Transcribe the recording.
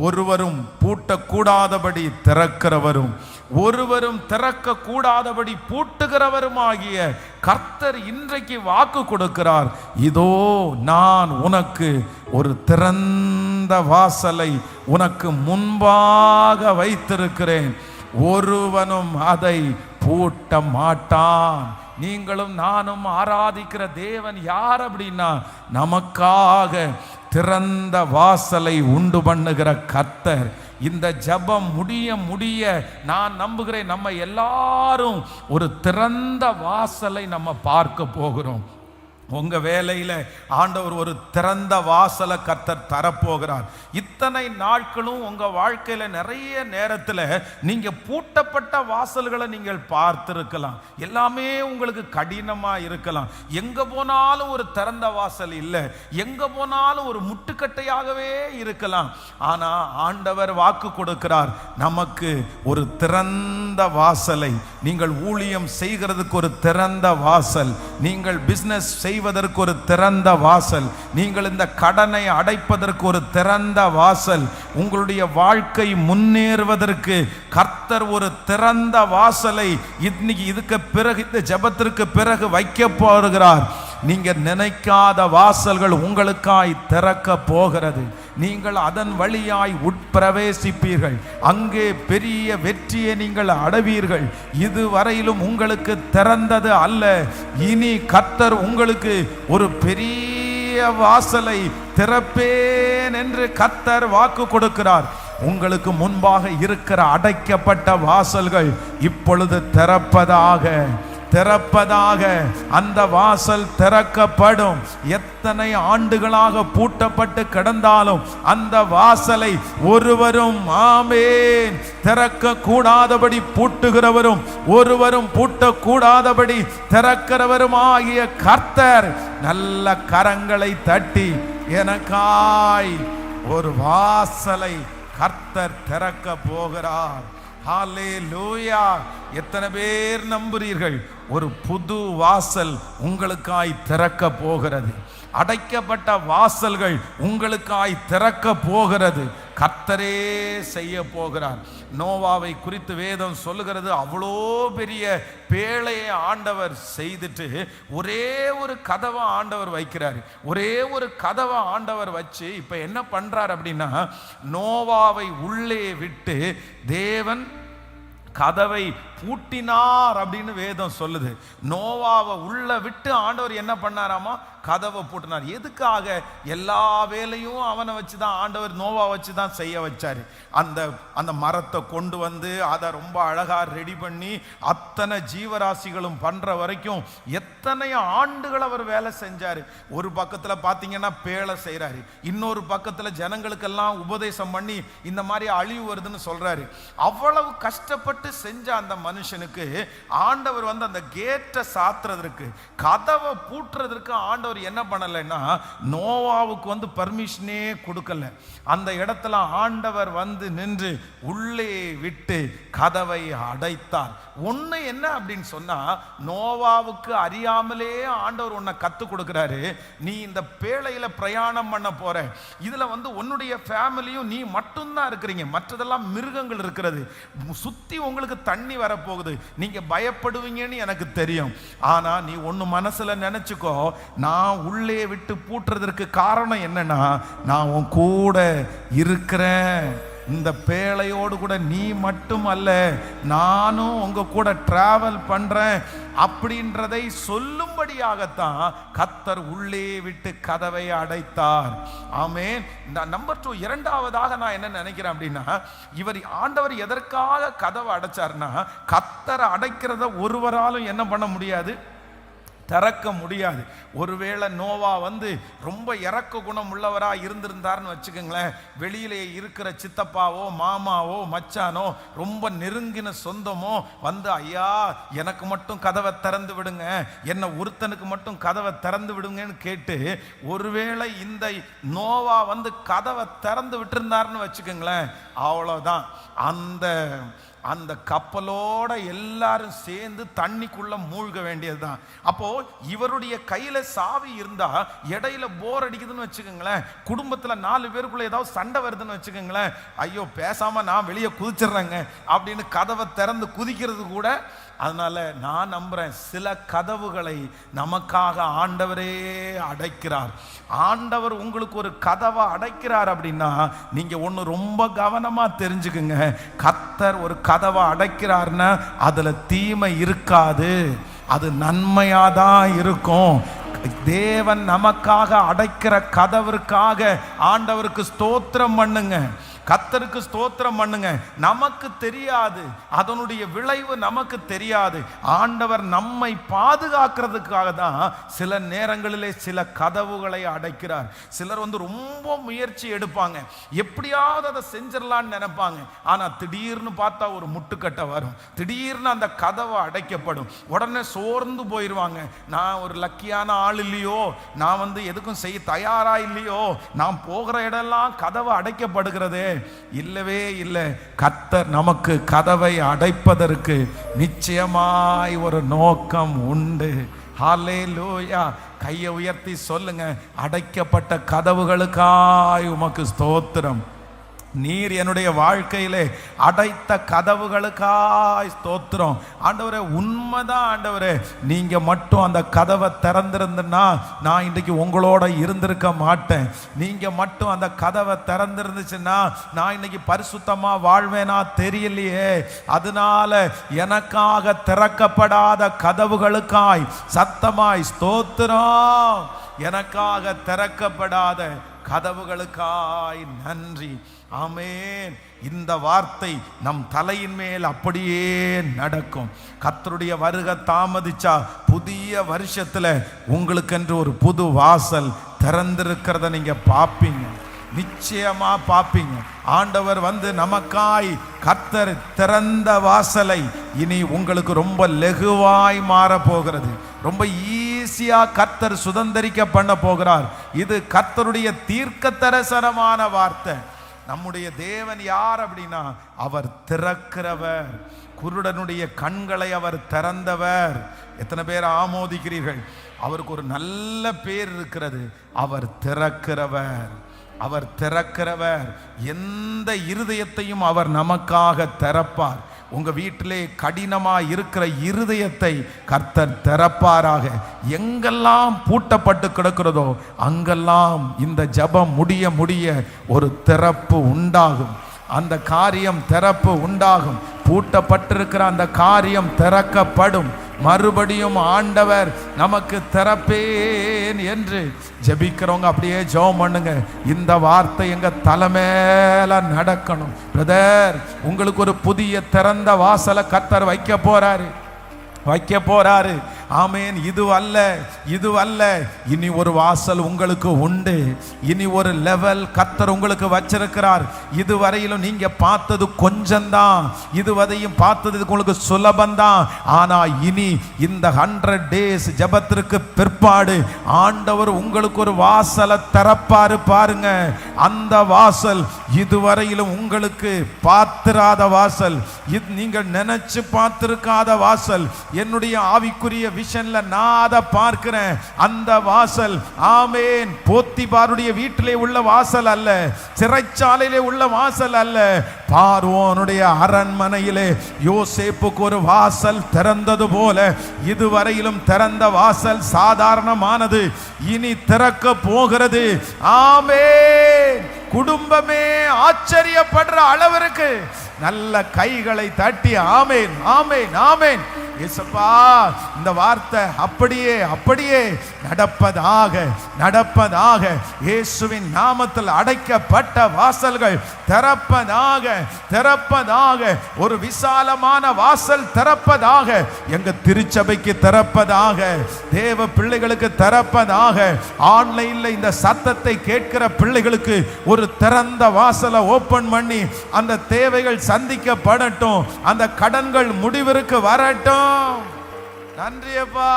ஒருவரும் பூட்டக்கூடாதபடி திறக்கிறவரும் ஒருவரும் திறக்க கூடாதபடி பூட்டுகிறவருமாகிய கர்த்தர் இன்றைக்கு வாக்கு கொடுக்கிறார். இதோ நான் உனக்கு ஒரு திறந்த வாசலை உனக்கு முன்பாக வைத்திருக்கிறேன், ஒருவனும் அதை பூட்ட மாட்டான். நீங்களும் நானும் ஆராதிக்கிற தேவன் யார் அப்படின்னா, நமக்காக திறந்த வாசலை உண்டு பண்ணுகிற கர்த்தர். இந்த ஜெபம் முடிய நான் நம்புகிறேன் நம்ம எல்லாரும் ஒரு திறந்த வாசலை நம்ம பார்க்க போகிறோம். உங்க வேலையில ஆண்டவர் ஒரு திறந்த வாசலை கர்த்தர் தரப்போகிறார். இத்தனை நாட்களும் உங்க வாழ்க்கையில நிறைய நேரத்தில் நீங்க பூட்டப்பட்ட வாசல்களை நீங்கள் பார்த்திருக்கலாம். எல்லாமே உங்களுக்கு கடினமா இருக்கலாம். எங்க போனாலும் ஒரு திறந்த வாசல் இல்லை, எங்க போனாலும் ஒரு முட்டுக்கட்டையாகவே இருக்கலாம். ஆனா ஆண்டவர் வாக்கு கொடுக்கிறார், நமக்கு ஒரு திறந்த வாசலை. நீங்கள் ஊழியம் செய்கிறதுக்கு ஒரு திறந்த வாசல், நீங்கள் பிசினஸ் செய்வதற்கு ஒரு திறந்த வாசல், நீங்கள் இந்த கடனை அடைப்பதற்கு ஒரு திறந்த வாசல், உங்களுடைய வாழ்க்கை முன்னேறுவதற்கு கர்த்தர் ஒரு திறந்த வாசலை இன்னைக்கு இதுக்கு பிறகு இந்த ஜெபத்திற்கு பிறகு வைக்க போகிறார். நீங்க நினைக்காத வாசல்கள் உங்களுக்காய் திறக்க போகிறது. நீங்கள் அதன் வழியாய் உட்பிரவேசிப்பீர்கள். அங்கே பெரிய வெற்றியை நீங்கள் அடைவீர்கள். இதுவரையிலும் உங்களுக்கு திறந்தது அல்ல, இனி கர்த்தர் உங்களுக்கு ஒரு பெரிய வாசலை திறப்பேன் என்று கர்த்தர் வாக்கு கொடுக்கிறார். உங்களுக்கு முன்பாக இருக்கிற அடைக்கப்பட்ட வாசல்கள் இப்பொழுது திறப்பதாக அந்த வாசல் திறக்கப்படும். எத்தனை ஆண்டுகளாக பூட்டப்பட்டு கிடந்தாலும் அந்த வாசலை ஒருவரும் ஆமென் திறக்க கூடாதபடி பூட்டுகிறவரும் ஒருவரும் பூட்டக்கூடாதபடி திறக்கிறவரும் ஆகிய கர்த்தர் நல்ல கரங்களை தட்டி எனக்காய் ஒரு வாசலை கர்த்தர் திறக்க போகிறார். ஹல்லேலூயா! எத்தனை பேர் நம்புறீர்கள்? ஒரு புது வாசல் உங்களுக்காய் திறக்க போகிறது. அடைக்கப்பட்ட வாசல்கள் உங்களுக்காய் திறக்க போகிறது. கர்த்தரே செய்ய போகிறார். நோவாவை குறித்து வேதம் சொல்லுகிறது, அவ்வளோ பெரிய பேழையை ஆண்டவர் செய்துட்டு ஒரே ஒரு கதவை ஆண்டவர் வைக்கிறார். ஒரே ஒரு கதவை ஆண்டவர் வச்சு இப்ப என்ன பண்றார் அப்படின்னா, நோவாவை உள்ளே விட்டு தேவன் கதவை பூட்டினார் அப்படின்னு வேதம் சொல்லுது. நோவாவை உள்ள விட்டு ஆண்டவர் என்ன பண்ணாராமா? கதவை பூட்டினார். எதுக்காக? எல்லா வேலையும் அவனை வச்சு தான் ஆண்டவர் நோவா வச்சு தான் செய்ய வச்சாரு. அந்த மரத்தை கொண்டு வந்து அதை ரொம்ப அழகா ரெடி பண்ணி அத்தனை ஜீவராசிகளும் பண்ற வரைக்கும் எத்தனை ஆண்டுகள் அவர் வேலை செஞ்சாரு. ஒரு பக்கத்துல பாத்தீங்கன்னா பேழை செய்யறாரு, இன்னொரு பக்கத்துல ஜனங்களுக்கெல்லாம் உபதேசம் பண்ணி இந்த மாதிரி அழிவு வருதுன்னு சொல்றாரு. அவ்வளவு கஷ்டப்பட்டு செஞ்ச அந்த மனுஷனுக்கு ஆண்டவர் வந்து அந்த கேட்டை சாத்துறதுக்கு கதவை பூட்டுறதுக்கு ஆண்டவர் என்ன பண்ணலைன்னா, நோவாவுக்கு வந்து பர்மிஷனே கொடுக்கல. அந்த இடத்துல ஆண்டவர் வந்து நின்று உள்ளே விட்டு கதவை அடைத்தார். ஒண்ணு என்ன அப்படின்னு சொன்னா, நோவாவுக்கு அறியாமலே ஆண்டவர் உன்னை கத்து கொடுக்கிறாரு. நீ இந்த பேழையில பிரயாணம் பண்ண போற, இதுல வந்து உன்னுடைய ஃபேமிலியும் நீ மட்டும்தான் இருக்கிறீங்க, மற்றதெல்லாம் மிருகங்கள் இருக்கிறது. சுத்தி உங்களுக்கு தண்ணி வரப்போகுது, நீங்க பயப்படுவீங்கன்னு எனக்கு தெரியும். ஆனா நீ ஒன்னு மனசுல நினைச்சுக்கோ, நான் உள்ளே விட்டு பூட்டுறதற்கு காரணம் என்னன்னா, நான் உன் கூட இருக்கிறேன். இந்த பேழையோடு கூட நீ மட்டும் அல்ல, நானும் உங்க கூட டிராவல் பண்றேன் அப்படின்றதை சொல்லும்படியாகத்தான் கர்த்தர் உள்ளே விட்டு கதவை அடைத்தார். ஆமென். நம்பர் 2, இரண்டாவதாக நான் என்ன நினைக்கிறேன் அப்படின்னா, இவர் ஆண்டவர் எதற்காக கதவை அடைச்சார்னா, கர்த்தரை அடைக்கிறத ஒருவராலும் என்ன பண்ண முடியாது, திறக்க முடியாது. ஒருவேளை நோவா வந்து ரொம்ப இறக்க குணம் உள்ளவரா இருந்திருந்தார்னு வச்சுக்கோங்களேன், வெளியிலே இருக்கிற சித்தப்பாவோ மாமாவோ மச்சானோ ரொம்ப நெருங்கின சொந்தமோ வந்து, ஐயா எனக்கு மட்டும் கதவை திறந்து விடுங்க, என்ன ஒருத்தனுக்கு மட்டும் கதவை திறந்து விடுங்கன்னு கேட்டு, ஒருவேளை இந்த நோவா வந்து கதவை திறந்து விட்டுருந்தாருன்னு வச்சுக்கோங்களேன், அவ்வளோதான். அந்த அந்த கப்பலோட எல்லாரும் சேர்ந்து தண்ணிக்குள்ள மூழ்க வேண்டியதுதான். அப்போ இவருடைய கையில சாவி இருந்தா இடையில போர் அடிக்குதுன்னு வச்சுக்கோங்களேன், குடும்பத்துல 4 பேருக்குள்ள ஏதாவது சண்டை வருதுன்னு வச்சுக்கோங்களேன், ஐயோ பேசாம நான் வெளியே குதிச்சிடுறேங்க அப்படின்னு கதவை திறந்து குதிக்கிறது கூட. அதனால நான் நம்புறேன், சில கதவுகளை நமக்காக ஆண்டவரே அடைக்கிறார். ஆண்டவர் உங்களுக்கு ஒரு கதவை அடைக்கிறார் அப்படின்னா நீங்க ஒன்று ரொம்ப கவனமா தெரிஞ்சுக்குங்க. கர்த்தர் ஒரு கதவை அடைக்கிறார்னா அதுல தீமை இருக்காது, அது நன்மையாதான் இருக்கும். தேவன் நமக்காக அடைக்கிற கதவிற்காக ஆண்டவருக்கு ஸ்தோத்திரம் பண்ணுங்க, கர்த்தருக்கு ஸ்தோத்திரம் பண்ணுங்க. நமக்கு தெரியாது, அதனுடைய விளைவு நமக்கு தெரியாது. ஆண்டவர் நம்மை பாதுகாக்கிறதுக்காக தான் சில நேரங்களிலே சில கதவுகளை அடைக்கிறார். சிலர் ரொம்ப முயற்சி எடுப்பாங்க, எப்படியாவது அதை செஞ்சிடலான்னு நினைப்பாங்க. ஆனா திடீர்னு பார்த்தா ஒரு முட்டுக்கட்டை வரும், திடீர்னு அந்த கதவை அடைக்கப்படும். உடனே சோர்ந்து போயிடுவாங்க. நான் ஒரு லக்கியான ஆள் இல்லையோ, நான் எதுக்கும் செய்ய தயாரா இல்லையோ, நான் போகிற இடம்லாம் கதவை அடைக்கப்படுகிறதே. இல்லவே இல்லை. கர்த்தர் நமக்கு கதவை அடைப்பதற்கு நிச்சயமாய் ஒரு நோக்கம் உண்டு. ஹல்லேலூயா. கையை உயர்த்தி சொல்லுங்க, அடைக்கப்பட்ட கதவுகளுக்காய் உமக்கு ஸ்தோத்திரம். நீர் என்னுடைய வாழ்க்கையிலே அடைத்த கதவுகளுக்காய் ஸ்தோத்திரம். ஆண்டவரே உண்மைதான் ஆண்டவரே, நீங்க மட்டும் அந்த கதவை திறந்திருந்தா நான் இன்றைக்கு உங்களோட இருந்திருக்க மாட்டேன். நீங்க மட்டும் அந்த கதவை திறந்திருந்துச்சுன்னா நான் இன்னைக்கு பரிசுத்தமா வாழ்வேனா தெரியலையே. அதனால எனக்காக திறக்கப்படாத கதவுகளுக்காய் சத்தமாய் ஸ்தோத்திரம். எனக்காக திறக்கப்படாத கதவுகளுக்காய் நன்றி. ஆமென். இந்த வார்த்தை நம் தலையின் மேல் அப்படியே நடக்கும். கர்த்தருடைய வருகை தாமதிச்சா புதிய வருஷத்துல உங்களுக்கென்று ஒரு புது வாசல் திறந்திருக்கிறத நீங்க பார்ப்பீங்க, நிச்சயமா பார்ப்பீங்க. ஆண்டவர் நமக்காய் கர்த்தர் திறந்த வாசலை இனி உங்களுக்கு ரொம்ப லெகுவாய் மாற போகிறது. ரொம்ப ஈஸியா கர்த்தர் சுதந்திரிக்க பண்ண போகிறார். இது கர்த்தருடைய தீர்க்க தரிசனமான வார்த்தை. நம்முடைய தேவன் யார் அப்படின்னா, அவர் திறக்கிறவர். குருடனுடைய கண்களை அவர் திறந்தவர். எத்தனை பேர் ஆமோதிக்கிறீர்கள்? அவருக்கு ஒரு நல்ல பேர் இருக்கிறது, அவர் திறக்கிறவர். அவர் திறக்கிறவர். எந்த இருதயத்தையும் அவர் நமக்காக திறப்பார். உங்க வீட்டிலே கடினமா இருக்கிற இருதயத்தை கர்த்தர் திறப்பாராக. எங்கெல்லாம் பூட்டப்பட்டு கிடக்கிறதோ அங்கெல்லாம் இந்த ஜெபம் முடிய முடிய ஒரு திறப்பு உண்டாகும். அந்த காரியம் திறப்பு உண்டாகும். பூட்டப்பட்டிருக்கிற அந்த காரியம் திறக்கப்படும். மறுபடியும் ஆண்டவர் நமக்கு திறப்பேன் என்று ஜெபிக்கிறவங்க அப்படியே ஜெபம் பண்ணுங்க. இந்த வார்த்தை எங்க தலைமையில நடக்கணும். பிரதர், உங்களுக்கு ஒரு புதிய திறந்த வாசலை கர்த்தர் வைக்க போறாரு. ஆமேன். இது அல்ல, இனி ஒரு வாசல் உங்களுக்கு உண்டு. இனி ஒரு லெவல் கர்த்தர் உங்களுக்கு வச்சிருக்கிறார். இதுவரையிலும் நீங்க பார்த்தது கொஞ்சம்தான், இதுவரையும் பார்த்தது உங்களுக்கு சுலபம்தான். ஆனா இனி இந்த 100 days ஜெபத்திற்கு பிற்பாடு ஆண்டவர் உங்களுக்கு ஒரு வாசலை திறப்பாரு பாருங்க. அந்த வாசல் இதுவரையிலும் உங்களுக்கு பார்த்திராத வாசல், நீங்கள் நினைச்சு பார்த்திருக்காத வாசல். என்னுடைய ஆவிக்குரிய விஷன்ல நான் அதை பார்க்கிறேன். அந்த வாசல், ஆமேன், போத்திபாருடைய வீட்டிலே உள்ள வாசல் அல்ல, சிறைச்சாலையிலே உள்ள வாசல் அல்ல, பார்வோனுடைய அரண்மனையிலே யோசேப்புக்கு ஒரு வாசல் திறந்தது போல இதுவரையிலும் திறந்த வாசல் சாதாரணமானது, இனி திறக்க போகிறது. ஆமேன். குடும்பமே ஆச்சரியப்படுற அளவிற்கு நல்ல கைகளை தட்டி ஆமேன், ஆமேன், ஆமேன். இயேசுப்பா, இந்த வார்த்தை அப்படியே நடப்பதாக. இயேசுவின் நாமத்தில் அடைக்கப்பட்ட வாசல்கள் திறப்பதாக. ஒரு விசாலமான வாசல் திறப்பதாக. எங்க திருச்சபைக்கு திறப்பதாக, தேவ பிள்ளைகளுக்கு திறப்பதாக. ஆன்லைன்ல இந்த சத்தத்தை கேட்கிற பிள்ளைகளுக்கு ஒரு திறந்த வாசலை ஓபன் பண்ணி அந்த தேவைகள் சந்திக்கப்படட்டும், அந்த கடன்கள் முடிவிற்கு வரட்டும். நன்றி அப்பா.